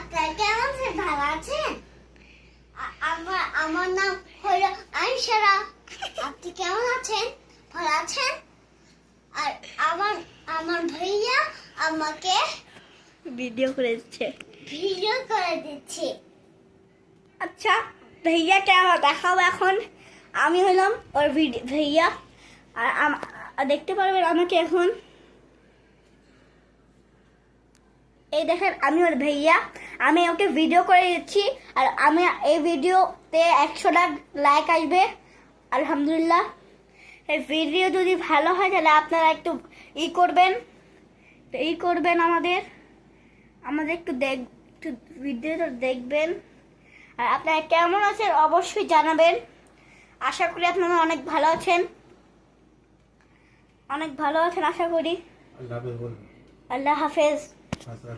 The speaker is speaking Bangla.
আপনারা কেমন আছেন? ভালো আছেন? আমার নাম হলো আনসারা। আপনি কেমন আছেন? ভালো আছেন? আর আমার ভাইয়া আমাকে ভিডিও করেছে। ভিডিও করে দিচ্ছে। আচ্ছা, ভাইয়াকে আমার দেখাবো এখন। আমি হলাম ওর ভাইয়া। আর দেখতে পারবেন আমাকে এখন। এই দেখেন, আমি ওর ভাইয়া। আমি ওকে ভিডিও করে দিচ্ছি। আর আমি এই ভিডিওতে 100টা লাইক আসবে আলহামদুলিল্লাহ। এই ভিডিও যদি ভালো হয় তাহলে আপনারা একটু করবেন আমাদের একটু ভিডিওটা দেখবেন। আর আপনারা কেমন আছেন অবশ্যই জানাবেন। আশা করি আপনারা অনেক ভালো আছেন আশা করি। আল্লাহ হাফেজ বলুন। আল্লাহ হাফেজ। আচ্ছা।